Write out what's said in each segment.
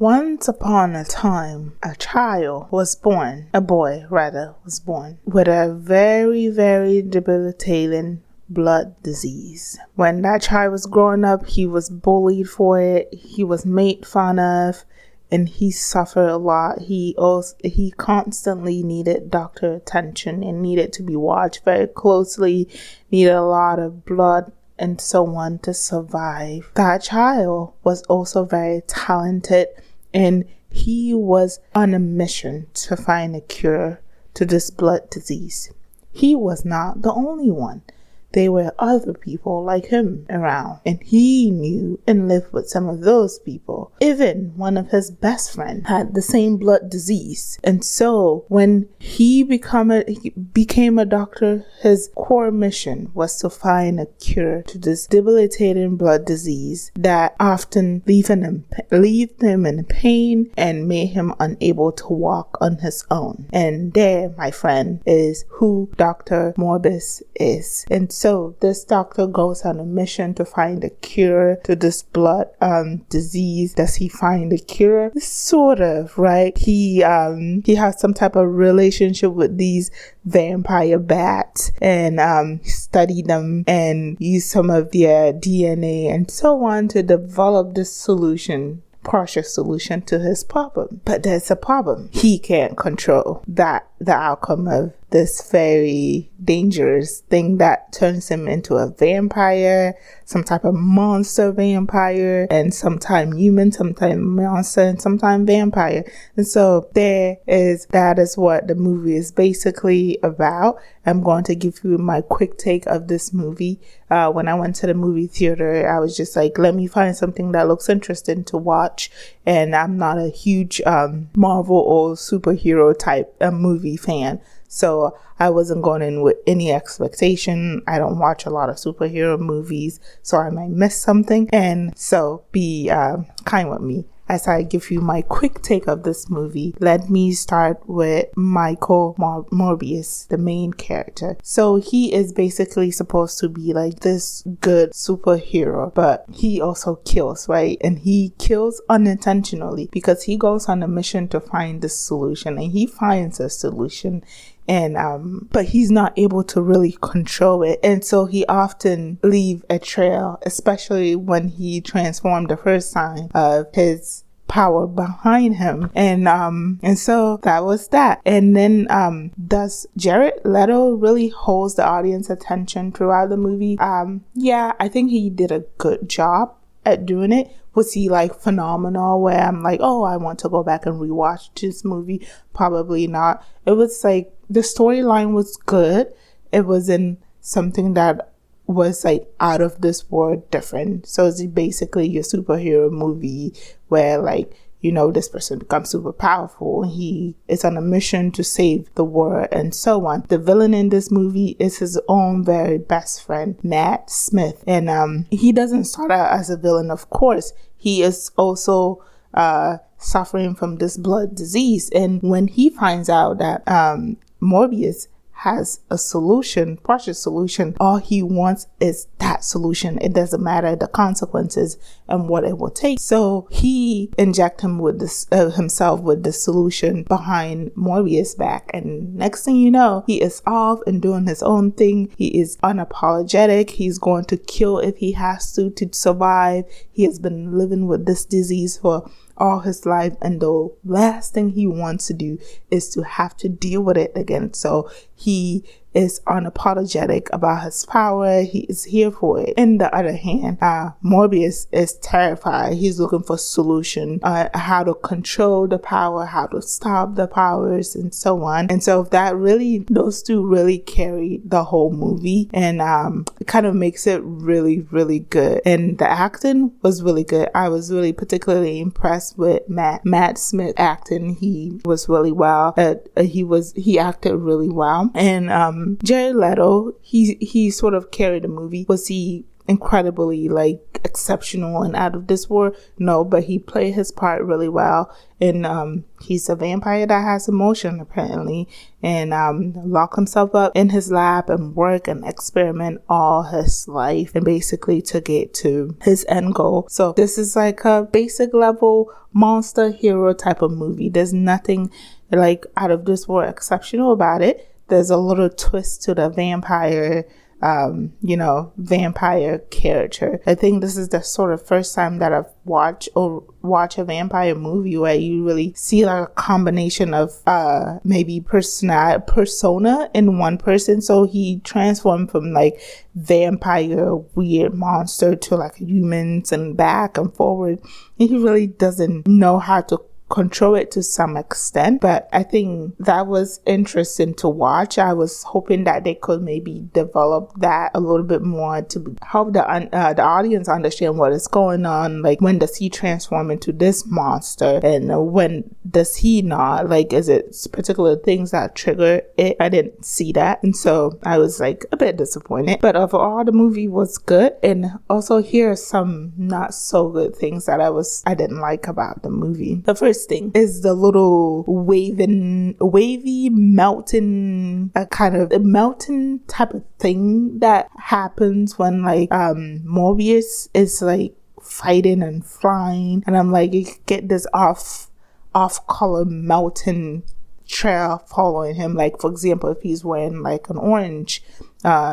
Once upon a time, a child was born, a boy rather, was born with a very, very debilitating blood disease. When that child was growing up, he was bullied for it, he was made fun of, and he suffered a lot. He constantly needed doctor attention and needed to be watched very closely, needed a lot of blood and so on to survive. That child was also very talented, and he was on a mission to find a cure to this blood disease. He was not the only one. There were other people like him around, and he knew and lived with some of those people. Even one of his best friends had the same blood disease. And so when he became a doctor, his core mission was to find a cure to this debilitating blood disease that often leave him in pain and made him unable to walk on his own. And there, my friend, is who Dr. Morbius is. And so this doctor goes on a mission to find a cure to this blood disease. Does he find a cure? Sort of, right? He has some type of relationship with these vampire bats and study them and use some of their DNA and so on to develop this partial solution to his problem. But there's a problem. He can't control the outcome of this very dangerous thing that turns him into a vampire, some type of monster vampire, and sometime human, sometime monster, and sometime vampire. And so that is what the movie is basically about. I'm going to give you my quick take of this movie. When I went to the movie theater, I was just like, let me find something that looks interesting to watch. And I'm not a huge Marvel or superhero type movie fan. So I wasn't going in with any expectation. I don't watch a lot of superhero movies, so I might miss something. And so be kind with me as I give you my quick take of this movie. Let me start with Michael Morbius, the main character. So he is basically supposed to be like this good superhero, but he also kills, right? And he kills unintentionally because he goes on a mission to find the solution, and he finds a solution. And but he's not able to really control it, and so he often leave a trail, especially when he transformed the first time of his power behind him. And so that was that. And then does Jared Leto really holds the audience attention throughout the movie? Yeah, I think he did a good job at doing it. Was he like phenomenal where I'm like, oh, I want to go back and rewatch this movie? Probably not. It was like the storyline was good. It wasn't something that was like out of this world different. So it's basically your superhero movie where like, you know, this person becomes super powerful. He is on a mission to save the world and so on. The villain in this movie is his own very best friend, Matt Smith. And he doesn't start out as a villain, of course. He is also suffering from this blood disease. And when he finds out that Morbius has a solution, partial solution, all he wants is that solution. It doesn't matter the consequences and what it will take. So he injects him with this himself with the solution behind Morbius' back, and next thing you know, he is off and doing his own thing. He is unapologetic. He's going to kill if he has to survive. He has been living with this disease for all his life, and the last thing he wants to do is to have to deal with it again. So he is unapologetic about his power. He is here for it. On the other hand, Morbius is terrified. He's looking for solution, how to control the power, how to stop the powers, and so on. And so those two really carry the whole movie, and it kind of makes it really, really good. And the acting was really good. I was really particularly impressed with Matt Smith acting. He was really well. He acted really well. And Jared Leto, he sort of carried the movie. Was he incredibly like exceptional and out of this world. No, but he played his part really well. And he's a vampire that has emotion apparently, and lock himself up in his lab and work and experiment all his life, and basically to get to his end goal. So this is like a basic level monster hero type of movie. There's nothing like out of this world exceptional about it. There's a little twist to the vampire vampire character. I think this is the sort of first time that I've watched a vampire movie where you really see like a combination of maybe persona in one person. So he transformed from like vampire weird monster to like humans and back and forward. And he really doesn't know how to control it to some extent, but I think that was interesting to watch. I was hoping that they could maybe develop that a little bit more to help the audience understand what is going on. Like, when does he transform into this monster, and when does he not? Like, is it particular things that trigger it? I didn't see that, and so I was like a bit disappointed. But overall, the movie was good, and also here are some not so good things that I didn't like about the movie. The first thing is the little wavy melting kind of melting type of thing that happens when like Morbius is like fighting and flying, and I'm like, you get this off color melting trail following him. Like, for example, if he's wearing like an orange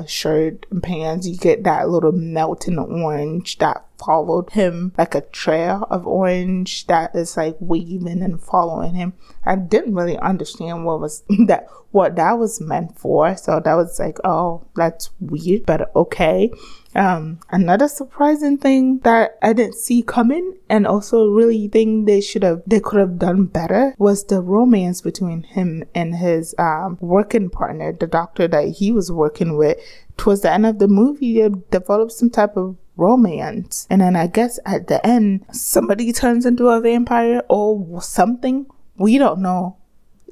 shirt and pants, you get that little melting orange that followed him, like a trail of orange that is like waving and following him. I didn't really understand what that was meant for, so that was like, oh, that's weird, but okay. Another surprising thing that I didn't see coming, and also really think they could have done better, was the romance between him and his working partner, the doctor that he was working with. Towards the end of the movie, they developed some type of romance, and then I guess at the end somebody turns into a vampire or something. We don't know,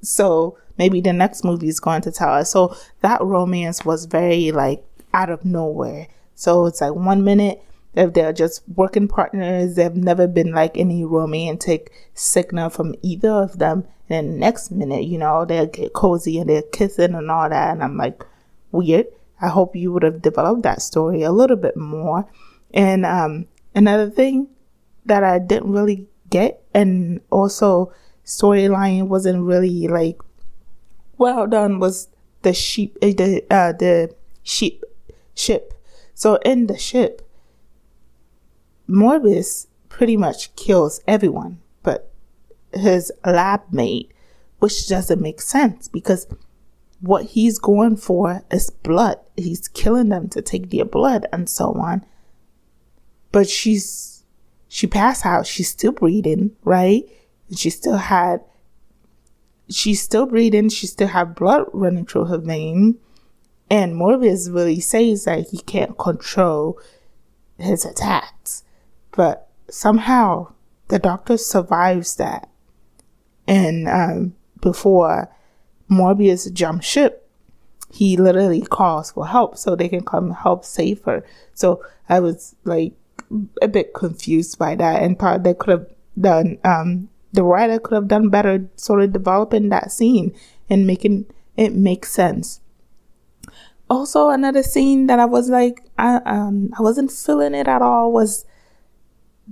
so maybe the next movie is going to tell us. So that romance was very like out of nowhere. So it's like 1 minute if they're just working partners, they've never been like any romantic signal from either of them, and then the next minute, they'll get cozy and they're kissing and all that, and I'm like, weird. I hope you would have developed that story a little bit more. And another thing that I didn't really get, and also storyline wasn't really like well done, was the ship. So in the ship, Morbius pretty much kills everyone but his lab mate, which doesn't make sense because what he's going for is blood. He's killing them to take their blood and so on. But she passed out. She's still breathing, right? And she's still breathing. She still had blood running through her vein. And Morbius really says that he can't control his attacks. But somehow the doctor survives that. And before Morbius jumps ship, he literally calls for help so they can come help save her. So I was like a bit confused by that, and thought they could have done, the writer could have done better sort of developing that scene and making it make sense. Also, another scene that I was like, I wasn't feeling it at all was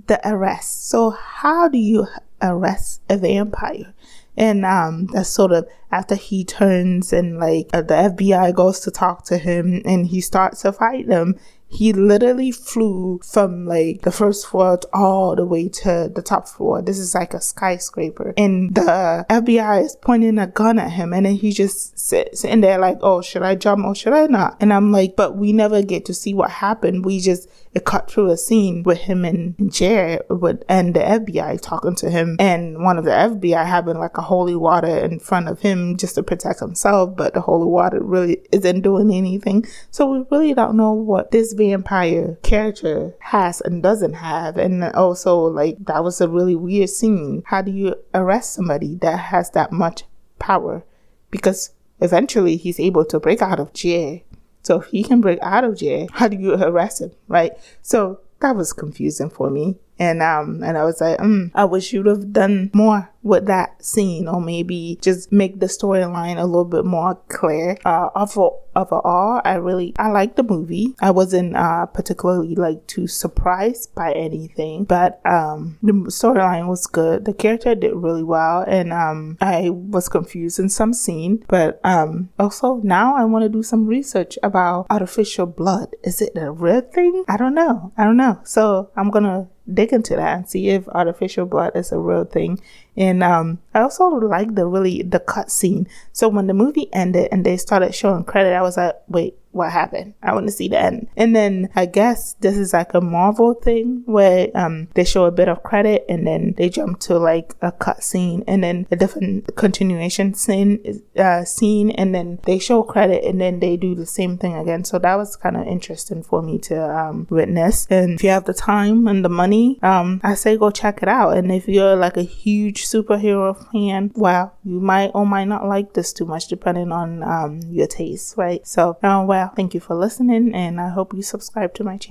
the arrest. So how do you arrest a vampire? And that's sort of after he turns and like the FBI goes to talk to him and he starts to fight them. He literally flew from like the first floor all the way to the top floor. This is like a skyscraper. And the FBI is pointing a gun at him. And then he just sits in there like, oh, should I jump or should I not? And I'm like, but we never get to see what happened. It cut through a scene with him and Jared and the FBI talking to him. And one of the FBI having like a holy water in front of him just to protect himself. But the holy water really isn't doing anything. So we really don't know what this vampire character has and doesn't have. And also like that was a really weird scene. How do you arrest somebody that has that much power? Because eventually he's able to break out of jail So if he can break out of jail, how do you arrest him, right? So that was confusing for me. And I was like, I wish you'd have done more with that scene, or maybe just make the storyline a little bit more clear. Overall, I liked the movie. I wasn't particularly like too surprised by anything, but the storyline was good. The character did really well, and I was confused in some scene, but also now I want to do some research about artificial blood. Is it a real thing? I don't know. So I'm gonna dig into that and see if artificial blood is a real thing. And I also like the cut scene. So when the movie ended and they started showing credit, I was like, wait, what happened? I want to see the end. And then I guess this is like a Marvel thing where they show a bit of credit and then they jump to like a cut scene and then a different continuation scene and then they show credit and then they do the same thing again. So that was kind of interesting for me to witness. And if you have the time and the money, I say go check it out. And if you're like a huge superhero fan, well, you might or might not like this too much depending on your taste, right? So thank you for listening, and I hope you subscribe to my channel.